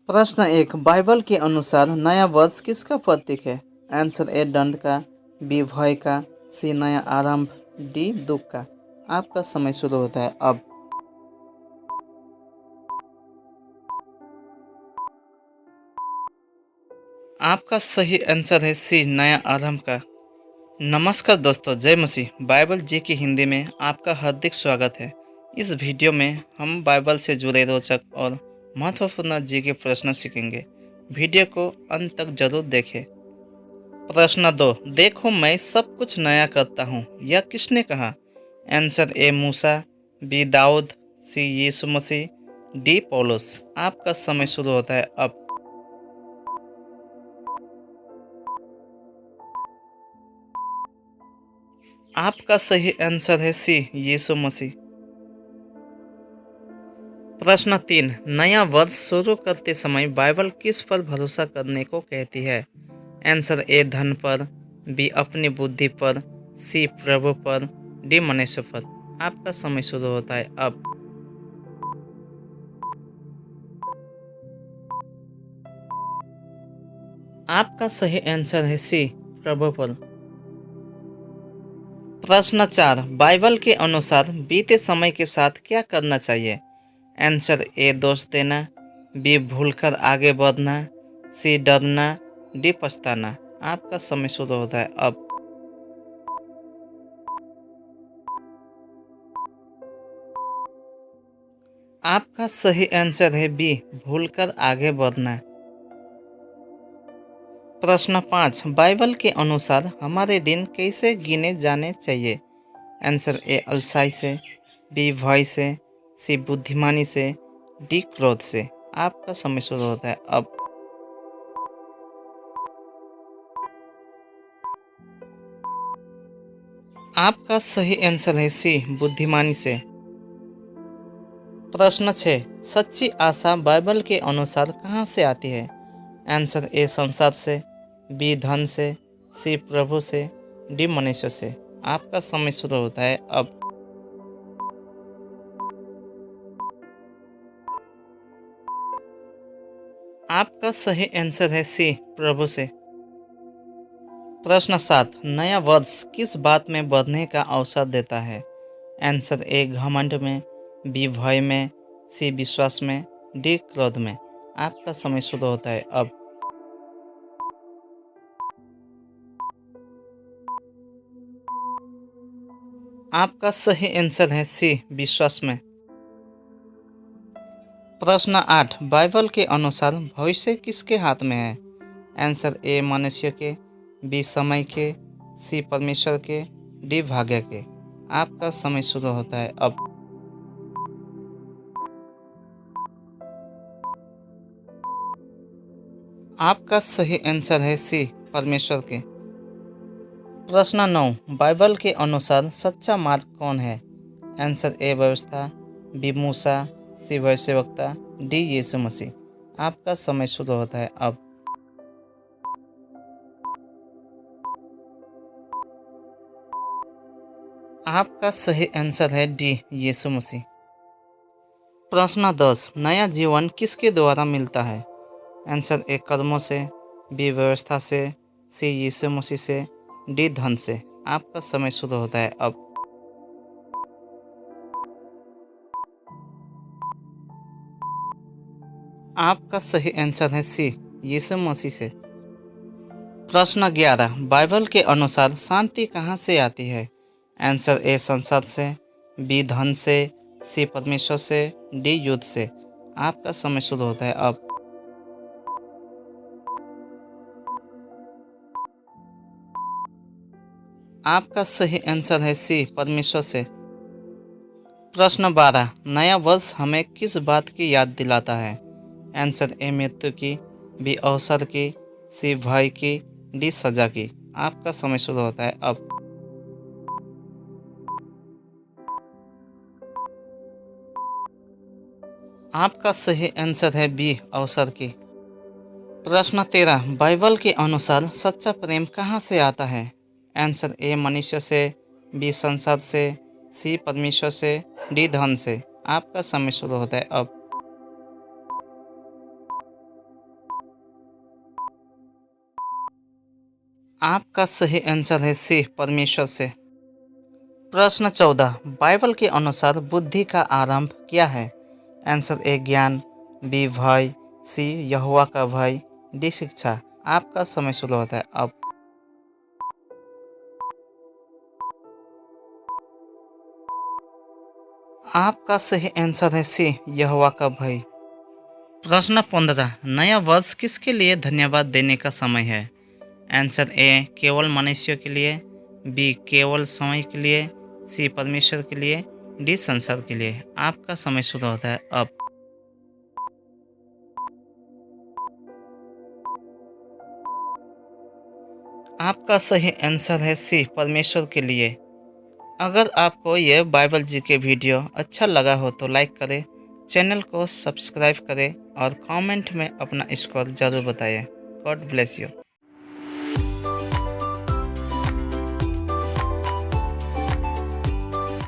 प्रश्न 1। बाइबल के अनुसार नया वर्ष किसका प्रतीक है? आंसर ए दंड का, बी भय का, सी नया आरंभ, डी दुख का। आपका समय शुरू होता है अब। आपका सही आंसर है सी नया आरंभ का। नमस्कार दोस्तों, जय मसीह। बाइबल जी की हिंदी में आपका हार्दिक स्वागत है। इस वीडियो में हम बाइबल से जुड़े रोचक और महत्वपूर्ण जी के प्रश्न सीखेंगे। वीडियो को अंत तक जरूर देखें। प्रश्न 2। देखो मैं सब कुछ नया करता हूँ, यह किसने कहा? आंसर ए मूसा, बी दाऊद, सी यीशु मसीह, डी पौलुस। आपका समय शुरू होता है अब। आपका सही आंसर है सी यीशु मसीह। प्रश्न 3। नया वर्ष शुरू करते समय बाइबल किस पर भरोसा करने को कहती है? आंसर ए धन पर, बी अपनी बुद्धि पर, सी प्रभु पर, डी मनुष्य पर। आपका समय शुरू होता है अब। आपका सही आंसर है सी प्रभु पर। प्रश्न 4। बाइबल के अनुसार बीते समय के साथ क्या करना चाहिए? आंसर ए दोष देना, बी भूलकर आगे बढ़ना, सी डरना, डी पछताना। आपका समय शुरू होता है अब। आपका सही आंसर है बी भूलकर आगे बढ़ना। प्रश्न 5। बाइबल के अनुसार हमारे दिन कैसे गिने जाने चाहिए? आंसर ए अलसाई से, बी भय से, सी बुद्धिमानी से, डी क्रोध से। आपका समय शुरू होता है अब। आपका सही आंसर है सी बुद्धिमानी से। प्रश्न 6। सच्ची आशा बाइबल के अनुसार कहाँ से आती है? आंसर ए संसार से, बी धन से, सी प्रभु से, डी मनुष्य से। आपका समय शुरू होता है अब। आपका सही आंसर है सी प्रभु से। प्रश्न 7। नया वर्ष किस बात में बढ़ने का अवसर देता है? आंसर ए घमंड में, बी भय में, सी विश्वास में, डी क्रोध में। आपका समय शुरू होता है अब। आपका सही आंसर है सी विश्वास में। प्रश्न 8। बाइबल के अनुसार भविष्य किसके हाथ में है? आंसर ए मनुष्य के, बी समय के, सी परमेश्वर के, डी भाग्य के। आपका समय शुरू होता है अब। आपका सही आंसर है सी परमेश्वर के। प्रश्न 9। बाइबल के अनुसार सच्चा मार्ग कौन है? आंसर ए व्यवस्था, बी मूसा, सी भविष्यवक्ता, डी यीशु मसीह। आपका समय शुरू होता है अब। आपका सही आंसर है डी यीशु मसीह। प्रश्न 10। नया जीवन किसके द्वारा मिलता है? आंसर ए कर्मों से, बी व्यवस्था से, सी यीशु मसीह से, डी धन से। आपका समय शुरू होता है अब। आपका सही आंसर है सी यीशु मसीह से। प्रश्न 11। बाइबल के अनुसार शांति कहाँ से आती है? आंसर ए संसद से, बी धन से, सी परमेश्वर से, डी युद्ध से। आपका समय शुरू होता है अब। आपका सही आंसर है सी परमेश्वर से। प्रश्न 12। नया वर्ष हमें किस बात की याद दिलाता है? आंसर ए मृत्यु की, बी अवसर की, सी भय की, डी सजा की। आपका समय शुरू होता है अब। आपका सही आंसर है बी अवसर की। प्रश्न 13। बाइबल के अनुसार सच्चा प्रेम कहाँ से आता है? आंसर ए मनुष्य से, बी संसार से, सी परमेश्वर से, डी धन से। आपका समय शुरू होता है अब। आपका सही आंसर है सी, परमेश्वर से। प्रश्न 14, बाइबल के अनुसार बुद्धि का आरंभ क्या है? आंसर ए ज्ञान, बी भय, सी यहोवा का भय, डी शिक्षा। आपका समय शुरू होता है अब। आपका सही आंसर है सी, यहोवा का भय। प्रश्न 15, नया वर्ष किसके लिए धन्यवाद देने का समय है? आंसर ए केवल मनुष्यों के लिए, बी केवल समय के लिए, सी परमेश्वर के लिए, डी संसार के लिए। आपका समय शुरू होता है अब। आपका सही आंसर है सी, परमेश्वर के लिए। अगर आपको यह बाइबल जी के वीडियो अच्छा लगा हो तो लाइक करें, चैनल को सब्सक्राइब करें और कमेंट में अपना स्कोर ज़रूर बताएं। God bless you.